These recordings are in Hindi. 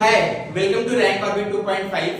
Hi, welcome to Rank Orbit 2.5।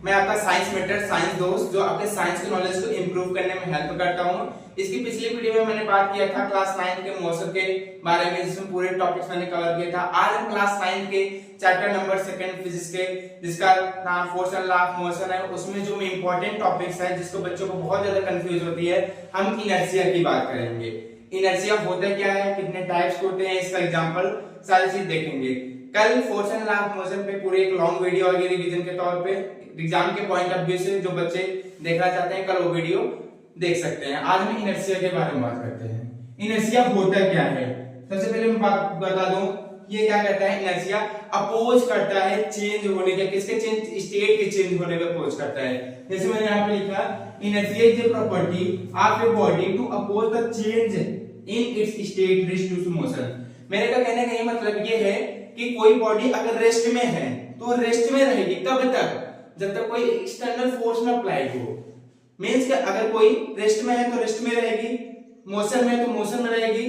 मैं आपका साइंस मेटर साइंस दोस्त जो आपके साइंस के नॉलेज को इंप्रूव करने में हेल्प करता हूं। इसकी पिछली वीडियो में मैंने बात किया था क्लास 9 के मौसम के बारे में, जिसमें पूरे टॉपिक्स मैंने कवर किया था। आज हम क्लास 9 के चैप्टर नंबर 2 फिजिक्स के, जिसका नाम force and law of motion है, उसमें जो इंपॉर्टेंट टॉपिक्स है जिसको बच्चों को बहुत ज्यादा कंफ्यूज होती है, हम इनर्शिया की बात करेंगे। इनर्शिया होता क्या है, कितने टाइप्स होते हैं, इसका एग्जांपल सारी चीज देखेंगे। कल force and law of motion पे पूरे एक लॉन्ग वीडियो आएगी रिवीजन के तौर पे, एग्जाम के पॉइंट ऑफ व्यू से जो बच्चे देखना चाहते हैं कल वो वीडियो देख सकते हैं। आज हम इनर्शिया के बारे में बात करते हैं। इनर्शिया होता क्या है, सबसे पहले मैं बात बता दूं, ये क्या करता है, इनर्शिया अपोज करता है चेंज होने के, किसके चेंज, स्टेट के चेंज होने में अपोज करता है। जैसे मैंने यहाँ पे लिखा, inertia is the property of a body to oppose the change in its state relative to motion. मेरे का कहने का ये मतलब ये है कि कोई बॉडी अगर रेस्ट में है तो रेस्ट में रहेगी कब तक, जब तक कोई एक्सटर्नल फोर्स ना अप्लाई हो। मींस कि अगर कोई रेस्ट में है तो रेस्ट में रहेगी, मोशन में है तो मोशन में रहेगी,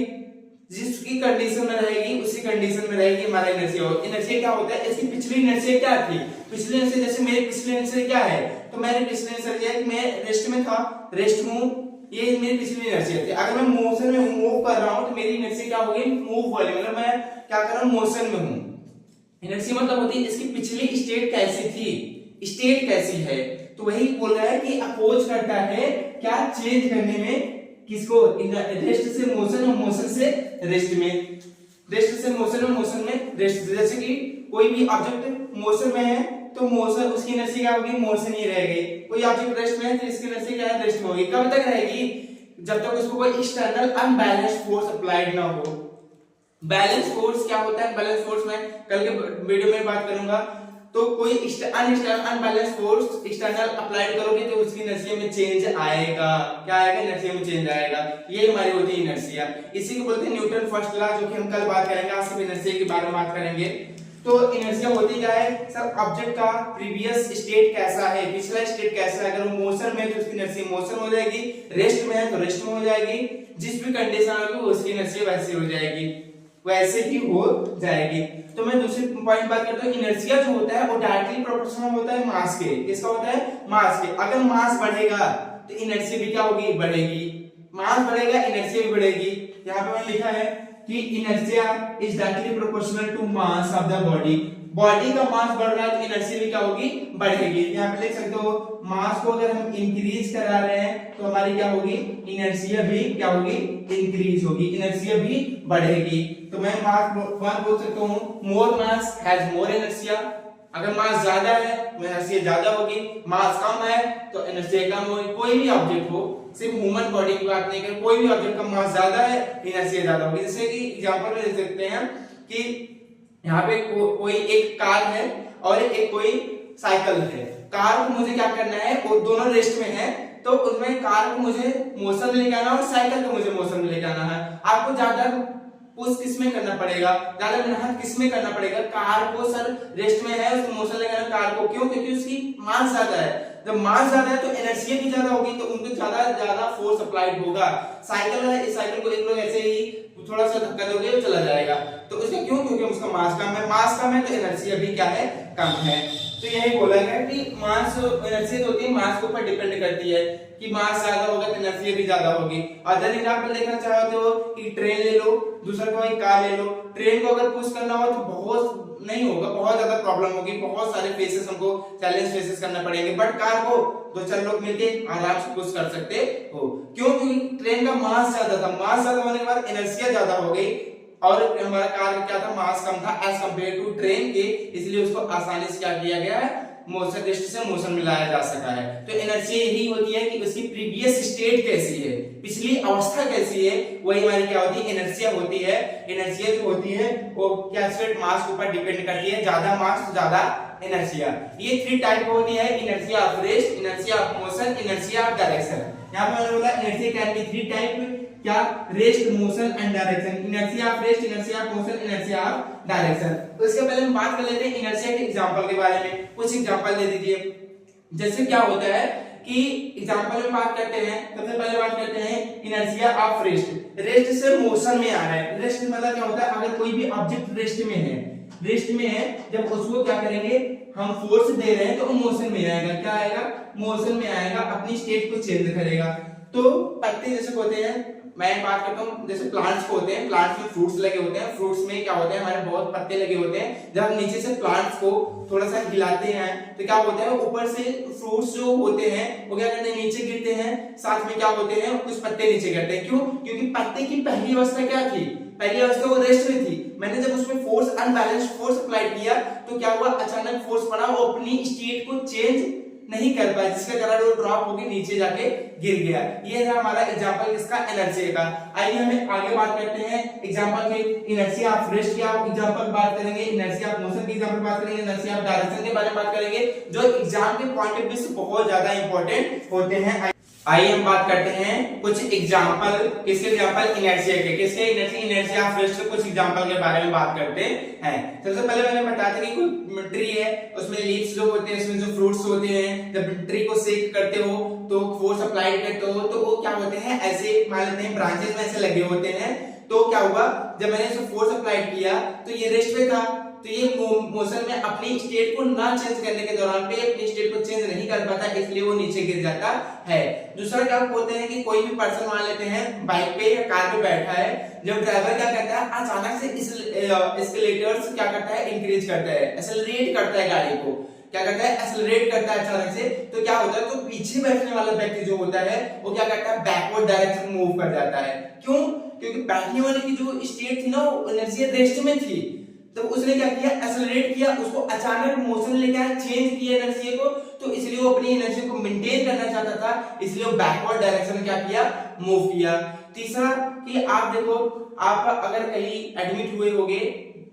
जिसकी कंडीशन में रहेगी उसी कंडीशन में रहेगी हमारा इनर्शिया। इनर्शिया क्या होता है, इसकी पिछली इनर्शिया क्या थी, पिछली इनर्शिया जैसे मेरी पिछली इनर्शिया क्या है, तो मेरी पिछली इनर्शिया है कि मैं रेस्ट में था, रेस्ट मूव, ये मेरी पिछली इनर्शिया थी। अगर मैं मोशन में मूव कर रहा हूं तो मेरी इनर्शिया क्या होगी, मूव वाली, मतलब मैं क्या कर रहा हूं, मोशन में हूं। इनर्शिया मतलब होती है इसकी पिछली स्टेट कैसी थी, स्टेट कैसी है, तो वही बोल रहा है कि अपोज करता है क्या, चेंज करने में, किसको, रेस्ट से मोशन और मोशन से रेस्ट में, रेस्ट से मोशन और मोशन में रेस्ट। जैसे कि कोई भी ऑब्जेक्ट मोशन में है तो मोशन, उसकी इनर्शिया क्या होगी, मोशन ही रहेगी। कोई ऑब्जेक्ट रेस्ट में है तो इसकी इनर्शिया क्या है, रेस्ट में होगी। कब तक रहेगी, जब तक उसको कोई एक्सटर्नल अनबैलेंस्ड फोर्स अप्लाइड ना हो। बैलेंस फोर्स क्या होता है, बैलेंस फोर्स में कल के वीडियो में बात करूंगा। तो कोई अनबैलेंस फोर्स एक्सटर्नल अप्लाइड करोगे तो उसकी इनर्शिया में चेंज आएगा। क्या आएगा, इनर्शिया में चेंज आएगा। ये हमारी होती है इनर्शिया। इसी को बोलते हैं न्यूटन फर्स्ट लॉ, जो कि हम कल बात करेंगे। आज सिर्फ इनर्शिया के बारे में बात करेंगे। तो इनर्शिया होती क्या है सर, ऑब्जेक्ट का प्रीवियस स्टेट कैसा है, पिछला स्टेट कैसा है। अगर वो मोशन में है तो उसकी इनर्शिया मोशन हो जाएगी, रेस्ट में है तो रेस्ट में हो जाएगी, जिस भी कंडीशन होगी उसकी इनर्शिया वैसी हो जाएगी, वैसे ही हो जाएगी। तो मैं दूसरी पॉइंट बात करता हूँ, इनर्शिया जो होता है वो डायरेक्टली प्रोपोर्शनल होता है मास के। किसका होता है, मास के। अगर मास बढ़ेगा तो इनर्शिया भी क्या होगी, बढ़ेगी। मास बढ़ेगा, इनर्शिया भी बढ़ेगी। यहाँ पे मैंने लिखा है कि inertia is directly proportional to mass of the body. Body का मास बढ़ रहा है तो इनर्शिया भी क्या होगी, बढ़ेगी। यहाँ पे लिख सकते हो, मास को अगर हम इंक्रीज करा रहे हैं तो हमारी क्या होगी, इनर्शिया भी क्या होगी, इंक्रीज होगी, इनर्शिया भी बढ़ेगी। तो मैं मास बोल सकता हूँ, मोर मास हैज मोर इनर्शिया। अगर मास ज्यादा है तो इनर्शिया ज्यादा होगी, मास कम है तो इनर्शिया कम होगी। कोई भी ऑब्जेक्ट हो, सिर्फ ह्यूमन बॉडी की बात नहीं करें, कोई भी ऑब्जेक्ट का मास ज्यादा है, इनर्शिया ज्यादा होगी। जैसे कि एग्जांपल में दे सकते हैं कि यहाँ पे कोई एक कार है और एक कोई साइकिल है। कार को मुझे क्या करना है, वो दोनों रेस्ट में है, तो उसमें कार को मुझे मोशन में लेके आना और साइकिल को मुझे मोशन में लेके आना है। आपको ज्यादा पुश किसमें करना पड़ेगा, ज्यादा मेहनत किसमें करना पड़ेगा, कार को। सर रेस्ट में है, उसको मोशन लेके आना कार को, क्यों, क्योंकि उसकी मास ज्यादा है। जब मास ज्यादा है तो एनर्जी भी ज्यादा होगी, तो उनको ज्यादा फोर्स अप्लाइड होगा। साइकिल है, इस साइकिल को एक लोग ऐसे ही थोड़ा सा धक्का दोगे तो चला जाएगा, तो उसका क्यों, क्योंकि उसका मास कम है। मास कम है तो एनर्जी अभी क्या है, कम है। तो यही बोला गया कि मास एनर्जी होती है, मास के ऊपर डिपेंड करती है कि मास ज्यादा होगा तो एनर्जी भी ज्यादा होगी। अदर एग्जांपल देखना चाहते हो कि ट्रेन ले लो, दूसरा कोई कार ले लो। ट्रेन को अगर पुश करना हो तो बहुत नहीं होगा, बहुत ज्यादा प्रॉब्लम होगी, बहुत सारे फेसेस हमको चैलेंज फेसेस करना पड़ेंगे। बट कार को दो चार लोग मिलके आराम से पुश कर सकते हो। क्यों, क्योंकि ट्रेन का मास ज्यादा था, मास ज्यादा होने के बाद एनर्जी ज्यादा हो गई, और हमारा कार का क्या था, मास कम था एज कंपेयर टू ट्रेन के, इसलिए उसको आसानी से क्या किया गया है, मोशन रेस्ट से मोशन में लाया जा सका है। तो एनर्जी यही होती है कि उसकी प्रीवियस स्टेट कैसी है, पिछली अवस्था कैसी है, वही हमारी क्या होती है, एनर्जिया होती है। एनर्जिया जो होती है वो क्या स्टेट, मास के ऊपर डिपेंड करती है, ज्यादा मास तो ज्यादा एनर्जिया। ये 3 टाइप होती है, inertia of rest, inertia of motion, inertia of direction. यहाँ पे मैंने बोला एनर्जी कैन बी 3 टाइप, क्या, rest, motion and direction. Inertia of rest, inertia of motion, inertia of direction. तो इसके पहले हम बात कर लेते हैं इनर्शिया के एग्जांपल के बारे में। कुछ एग्जांपल दे दीजिए। जैसे क्या होता है कि एग्जांपल में बात करते हैं, सबसे पहले बात करते हैं इनर्शिया ऑफ रेस्ट। रेस्ट से मोशन में आ रहा है। रेस्ट मतलब क्या होता है, अगर कोई भी ऑब्जेक्ट रेस्ट में है, रेस्ट में है, जब उसको क्या करेंगे हम फोर्स दे रहे हैं तो वो मोशन में आएगा, क्या आएगा, मोशन में आएगा, अपनी स्टेट को चेंज करेगा। तो पत्ते जैसे होते हैं, मैं बात करता हूँ जैसे प्लांट्स को होते हैं, प्लांट्स में फ्रूट्स लगे होते हैं, फ्रूट्स में क्या होते हैं हमारे बहुत पत्ते लगे होते हैं, जब हम नीचे से प्लांट्स को थोड़ा सा हिलाते हैं तो क्या होता है ऊपर से फ्रूट्स जो होते हैं वो क्या करते हैं नीचे गिरते हैं, साथ में क्या होते हैं कुछ पत्ते नीचे गिरते हैं। क्यों? क्योंकि पत्ते की पहली अवस्था क्या थी, पहली अवस्था वो रेस्ट में थी, मैंने जब उसमें फोर्स अनबैलेंस्ड फोर्स अप्लाई किया तो क्या हुआ, अचानक फोर्स पड़ा, वो अपनी स्टेट को चेंज नहीं कर पाया, जिसके कारण वो ड्रॉप होकर नीचे जाके गिर गया। ये है हमारा एग्जांपल इसका इनर्शिया का। आइए हम आगे बात करते हैं एग्जांपल के, इनर्शिया ऑफ रेस्ट की आप एग्जांपल बात करेंगे, इनर्शिया ऑफ मोशन की एग्जांपल बात करेंगे, इनर्शिया ऑफ डायरेक्शन के बारे में बात करेंगे, जो एग्जाम के पॉइंट ऑफ व्यू से बहुत ज्यादा इंपॉर्टेंट होते हैं। आइए हम बात करते हैं कुछ एग्जांपल, किसके एग्जांपल, इनर्शिया के, किसके, इनर्शिया ऑफ रेस्ट के कुछ एग्जांपल के बारे में बात करते हैं। सबसे पहले मैंने बताया था कि कोई ट्री है, उसमें लीव्स जो होते हैं, उसमें जो फ्रूट्स होते हैं, जब ट्री को शेक करते हो तो फोर्स अप्लाई करते हो तो वो क्या होते हैं, ऐसे मान लेते हैं ब्रांचेस में ऐसे लगे होते हैं। तो क्या हुआ, जब मैंने इसे फोर्स अप्लाई किया तो ये रेस्ट पे था, तो ये मोशन में अपनी स्टेट को ना चेंज करने के दौरान पे अपनी स्टेट को चेंज नहीं कर पाता, इसलिए वो नीचे गिर जाता है। दूसरा क्या बोलते हैं कि कोई भी पर्सन मान लेते हैं बाइक पे या कार पे बैठा है, जब ड्राइवर क्या करता है अचानक से एस्केलेटर्स क्या करता है इंक्रीज करता है, एक्सेलरेट करता है गाड़ी को, क्या करता है एक्सेलरेट करता है अचानक से, तो क्या होता है, तो पीछे बैठने वाला व्यक्ति जो होता है वो क्या करता है बैकवर्ड डायरेक्शन मूव कर जाता है। क्यों? क्योंकि बैठने वाले की जो स्टेट थी ना वो एनर्जी रेस्ट में थी, तो उसने क्या किया, एक्सेलरेट किया, उसको अचानक मोशन लेके आया, चेंज किया एनर्जी को, तो इसलिए वो अपनी एनर्जी को मेंटेन करना चाहता था, इसलिए वो बैकवर्ड डायरेक्शन में क्या किया, मूव किया। तीसरा कि आप देखो, आप अगर कहीं एडमिट हुए होगे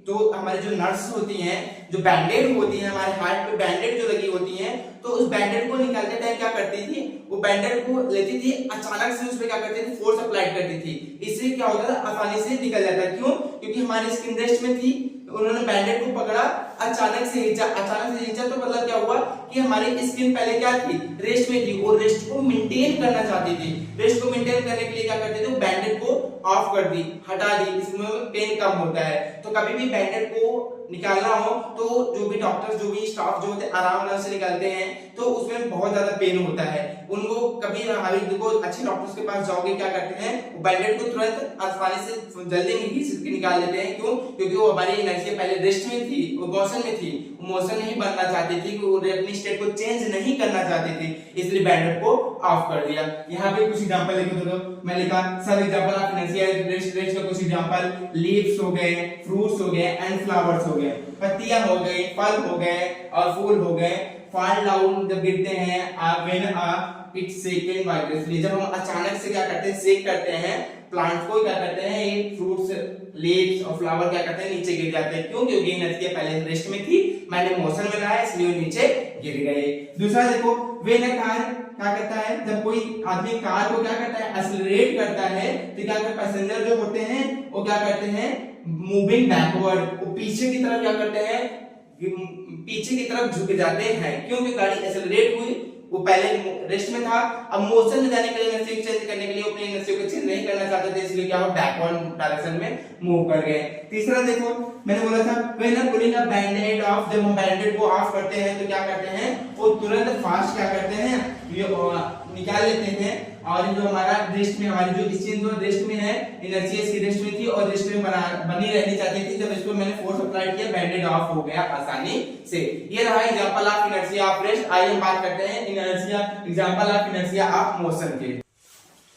तो हमारे जो नर्स होती हैं, जो बैंडेड होती हैं, हमारे हार्ट पे बैंडेड जो लगी होती हैं, तो उस बैंडेड को निकालते टाइम क्या करती थी, वो बैंडेड को लेती थी, अचानक से उस पे क्या करती थी, फोर्स अप्लाई करती थी, इससे क्या होता था आसानी से निकल जाता है। क्यों? क्योंकि हमारी स्किन रेस्ट में थी, उन्होंने बैंडेड को पकड़ा, अचानक से खींचा, तो मतलब क्या हुआ कि हमारी स्किन पहले क्या थी, रेस्ट में थी, और रेस्ट को मेंटेन करना चाहती थी, रेस्ट को मेंटेन करने के लिए क्या करते थे, बैंडेड को ऑफ कर दी, हटा दी, इसमें पेन कम होता है। तो कभी भी बैंडेड को निकालना हो तो जो भी डॉक्टर्स, जो भी स्टाफ जो होते हैं आराम से निकालते हैं, तो उसमें बहुत ज्यादा पेन होता है उनको। कभी हमारे देखो अच्छे डॉक्टर्स के पास जाओगे, क्या करते हैं, वो बैंडेड को तुरंत आसानी से जल्दी निकाल लेते हैं। क्यों? क्योंकि वो हमारी एनर्जी पहले रेस्ट में थी, वो मोशन में थी, वो मोशन नहीं बनना चाहती थी, वो अपनी स्टेट को चेंज नहीं करना चाहती थी, इसलिए बैंडेड को ऑफ कर दिया। यहाँ पे कुछ एग्जांपल लिखे तो मैं लिखा सब एग्जांपल ऑफ एनर्जी रेस्ट का कुछ एग्जांपल, लीव्स हो गए, फ्रूट्स हो गए एंड फ्लावर्स हो गए, पत्तियां हो गई, फल हो गए और फूल हो गए। फॉल डाउन जब गिरते हैं, व्हेन इट शेकन वाइब्रेशनली, जब हम अचानक से क्या करते हैं, शेक करते हैं प्लांट को, क्या करते हैं, ये फ्रूट्स, लीव्स और फ्लावर क्या करते हैं, नीचे गिर जाते हैं। क्यों? क्योंकि एनर्जी पहले रेस्ट में थी, मैंने मोशन में लाया इसलिए वो नीचे गिर गए। दूसरा देखो, व्हेन अ कार क्या करता है, जब कोई आदमी कार को क्या करता है, एक्सेलरेट करता है, तो क्या करता है, पैसेंजर जो होते हैं वो क्या करते हैं, मूविंग बैकवर्ड, वो पीछे की तरफ क्या करते हैं, पीछे की तरफ झुक जाते हैं। क्योंकि गाड़ी एक्सेलरेट हुई, वो पहले रेस्ट में था, अब मोशन में जाने के लिए एनर्जी चेंज करने के लिए अपनी एनर्जी को चेंज नहीं करना चाहते थे, इसलिए क्या हो, बैकवर्ड डायरेक्शन में मूव कर गए। तीसरा देखो, मैंने बोला था when a pulling a banded off, जब हम बैंडेड को ऑफ करते हैं तो क्या करते हैं, वो तुरंत फास्ट क्या करते हैं, ये निकाल लेते हैं, और जो हमारा रेस्ट में, हमारी जो स्किन जो रेस्ट में है, एनर्जी इसकी रेस्ट में थी और रेस्ट में बनी रहनी चाहती थी, जब इसको मैंने फोर्स अप्लाई किया बैंडेड ऑफ हो गया आसानी से। ये रहा example of inertia of rest. आइए हम बात करते हैं inertia, example of inertia of motion के।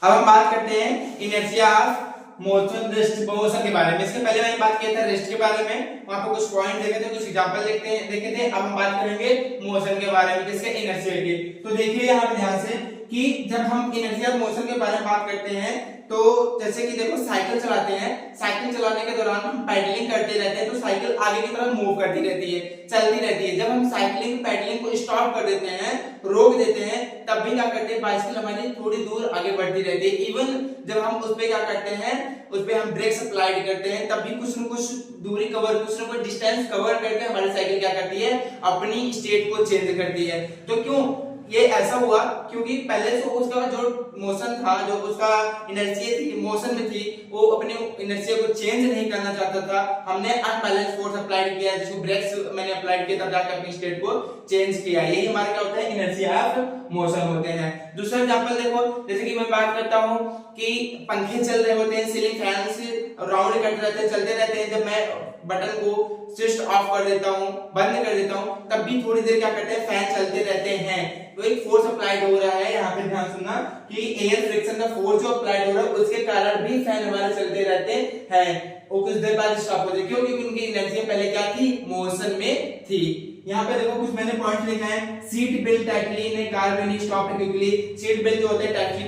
अब हम बात करते हैं inertia of motion, rest motion के बारे में। इसके पहले मैंने बात किया था रेस्ट के बारे में, वहां पे कुछ पॉइंट देखे थे, कुछ एग्जांपल देखे थे। अब हम बात करेंगे मोशन के बारे में, किसके, इनर्शिया के। तो देखिए यहाँ पे ध्यान से कि जब हम इनर्शिया ऑफ मोशन के बारे में बात करते हैं, तो जैसे कि देखो साइकिल चलाते हैं, साइकिल चलाने के दौरान हम पैडलिंग करते रहते हैं, तो साइकिल आगे की तरफ मूव करती रहती है, चलती रहती है। जब हम साइकिलिंग पैडलिंग को स्टॉप कर देते हैं, रोक देते हैं, तब भी क्या करते हैं, बाइसिकल हमारी थोड़ी दूर आगे बढ़ती रहती है। इवन जब हम उस पे क्या करते हैं, उस पे हम ब्रेक्स अप्लाई करते हैं, तब भी कुछ न कुछ दूरी कवर, कुछ न कुछ डिस्टेंस कवर करके हमारी साइकिल क्या करती है, अपनी स्टेट को चेंज करती है। तो क्यों, ये ऐसा हुआ क्योंकि पहले से उसका जो मोशन था, जो उसका इनर्शिया थी, मोशन में थी, वो अपने इनर्शिया को चेंज नहीं करना चाहता था। हमने अनबैलेंस फोर्स अप्लाई किया, जिसको ब्रेक्स मैंने अप्लाई किया, तब जाकर अपनी स्टेट को चेंज किया। यही हमारा क्या होता है, इनर्शिया ऑफ मोशन होते हैं। दूसरा एग्जांपल देखो, जैसे कि मैं बात करता हूं कि पंखे चल रहे होते हैं, सीलिंग फैंस राउंड करते रहते हैं, चलते रहते हैं। जब मैं बटन को स्विच ऑफ कर देता हूं, बंद कर देता हूं, तब भी थोड़ी देर क्या करते हैं, फैन चलते रहते हैं। तो एक फोर्स अप्लाइड हो रहा है, यहाँ पे ध्यान सुनना कि एयर फ्रिक्शन का फोर्स जो अप्लाइड हो रहा है, उसके कारण भी फैन हमारे चलते रहते हैं। वो कुछ देर बाद स्टॉप हो जाए, क्यों? क्योंकि उनकी एनर्जी पहले क्या थी, मोशन में थी। यहाँ पे देखो कुछ मैंने पॉइंट लिखा है। Seat belt tightly in A car when stop quickly. Seat belt जो होते हैं टाइटली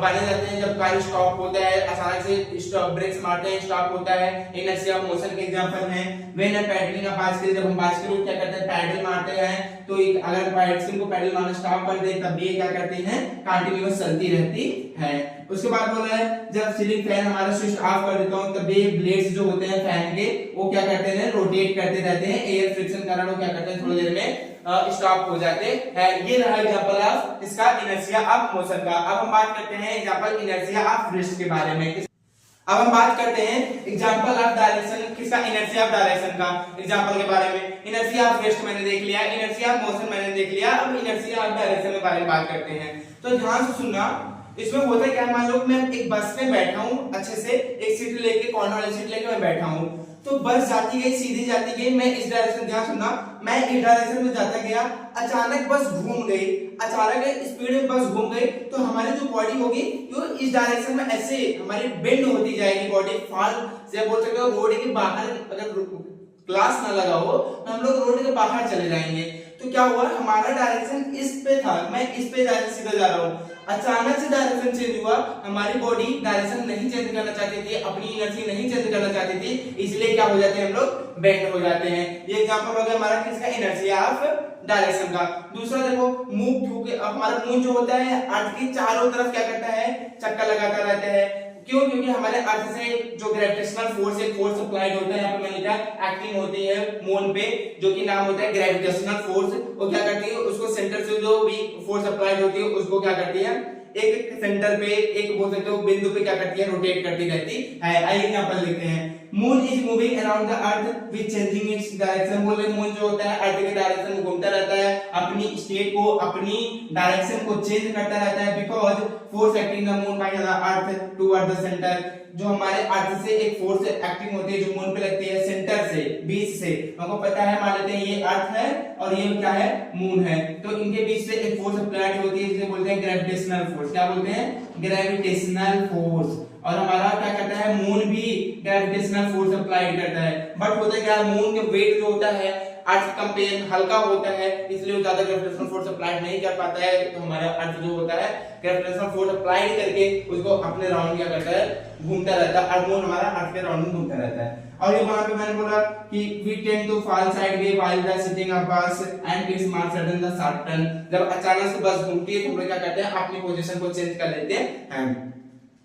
बांधे जाते हैं जब कार स्टॉप होता है, अचानक से स्टॉप, ब्रेक्स मारते हैं, स्टॉप होता है। इनर्शिया ऑफ मोशन के एग्जांपल हैं। When a pedalling a bicycle, जब हम बाइसिकल को क्या करते हैं, पैडल मारते हैं, तो अगर बाइसिकल को पैडल मारना स्टॉप कर दे, तब भी ये क्या करती हैं, कंटीन्यूअस चलती रहती है। उसके बाद बोला है जब सीलिंग फैन हमारा स्विच ऑफ कर देता हूं, तब भी ब्लेड्स जो होते हैं फैन के, वो क्या करते हैं, रोटेट करते रहते हैं। एयर फ्रिक्शन कारण वो क्या करते हैं, थोड़ी देर में स्टॉप हो जाते हैं। ये रहा एग्जांपल ऑफ इसका इनर्शिया ऑफ मोशन का। अब हम बात करते हैं एग्जांपल इनर्शिया ऑफ रेस्ट के बारे में। अब हम बात करते हैं एग्जांपल ऑफ डायरेक्शन, किसका, इनर्शिया ऑफ डायरेक्शन का एग्जांपल के बारे में। इनर्शिया ऑफ रेस्ट मैंने देख लिया, इनर्शिया ऑफ मोशन मैंने देख लिया, अब इनर्शिया ऑफ डायरेक्शन के बारे में बात करते हैं। तो ध्यान से सुनना, इसमें होता है क्या, मान लो मैं एक बस में बैठा हूं, अच्छे से एक सीट लेके, कॉर्नर वाली सीट लेके मैं बैठा हूं, तो बस जाती गई, सीधी जाती गई, मैं इस डायरेक्शन, ध्यान सुनना, मैं इस डायरेक्शन में जाता गया, अचानक बस घूम गई, अचानक स्पीड में बस घूम गई, तो हमारी जो बॉडी होगी वो इस डायरेक्शन में ऐसे हमारी बेंड होती जाएगी बॉडी, फॉल से बोल सकते हो। रोड के बाहर अगर ग्लास ना लगा हो तो हम लोग रोड के बाहर चले जाएंगे। तो क्या हुआ, हमारा डायरेक्शन इस पे था, मैं इस पे डायरेक्शन सीधा जा रहा हूँ, अचानक से डायरेक्शन चेंज हुआ, हमारी बॉडी डायरेक्शन नहीं चेंज करना चाहती थी, अपनी एनर्जी नहीं चेंज करना चाहती थी, इसलिए क्या हो जाते हैं, हम लोग बेंड हो जाते हैं। ये एग्जांपल हो गया हमारा किसका, इनर्शिया ऑफ डायरेक्शन का। दूसरा देखो, मूव थ्रू के, हमारा मून जो होता है अर्थ की चारों तरफ क्या करता है, चक्कर लगाता रहता है। क्यों? क्योंकि हमारे अर्थ से जो ग्रेविटेशनल फोर्स, एक फोर्स अप्लाइड होता है, यहाँ पे मैंने लिखा एक्टिंग होती है मून पे, जो कि नाम होता है ग्रेविटेशनल फोर्स। वो क्या करती है, उसको सेंटर से जो भी फोर्स अप्लाइड होती है उसको क्या करती है, एक सेंटर पे, एक बोल सकते हो बिंदु पे क्या करती है, रोटेट करती रहती है। आइए एग्जांपल लेते हैं। Moon is moving around the earth with changing its direction. बोल रहे मून जो होता है अर्थ के डायरेक्शन में घूमता रहता है, अपनी स्टेट को, अपनी डायरेक्शन को चेंज करता रहता है, because force acting the moon by the earth toward the centre. जो हमारे अर्थ से एक फोर्स एक्टिंग होती है जो मून पे लगती है, सेंटर से, बीच से, हमको पता है, मान लेते हैं ये अर्थ है और ये क्या है, मून है, तो इनके बीच से एक फोर्स अप्लाइड होती है जिसे बोलते हैं ग्रेविटेशनल फोर्स। क्या बोलते हैं, ग्रेविटेशनल फोर्स। और हमारा क्या करता है, मून भी ग्रेविटेशनल फोर्स अप्लाइड करता है। बट होता है क्या, मून के वेट जो होता है अर्थ कंपेयर हल्का होता है, इसलिए वो ज्यादा ग्रेविटेशनल फोर्स अप्लाइड नहीं कर पाता है। तो हमारा अर्थ जो होता है ग्रेविटेशनल फोर्स अप्लाइड करके उसको अपने राउंड क्या करता है, घूमता रहता है, और मून हमारा अर्थ के राउंड में घूमता रहता है। और ये वहां पे मैंने बोला कि we tend to fall sideways while the sitting a bus and its marks sudden the sharp turn। जब अचानक से बस घूमती है तो हम लोग क्या करते हैं, अपनी पोजीशन को चेंज कर लेते हैं।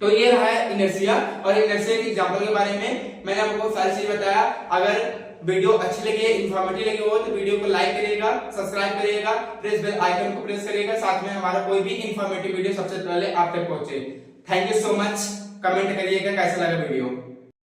तो ये रहा है इनर्शिया। और इनर्शिया के एग्जांपल के बारे में मैंने आपको सारी चीज बताया। अगर वीडियो अच्छी लगी, इंफॉर्मेटिव लगी हो तो वीडियो को लाइक करिएगा, सब्सक्राइब करिएगा, प्रेस बेल आइकन को प्रेस करिएगा, साथ में हमारा कोई भी इंफॉर्मेटिव वीडियो सबसे पहले आप तक पहुंचे। Thank you so much. Comment करिएगा कैसा लगा वीडियो।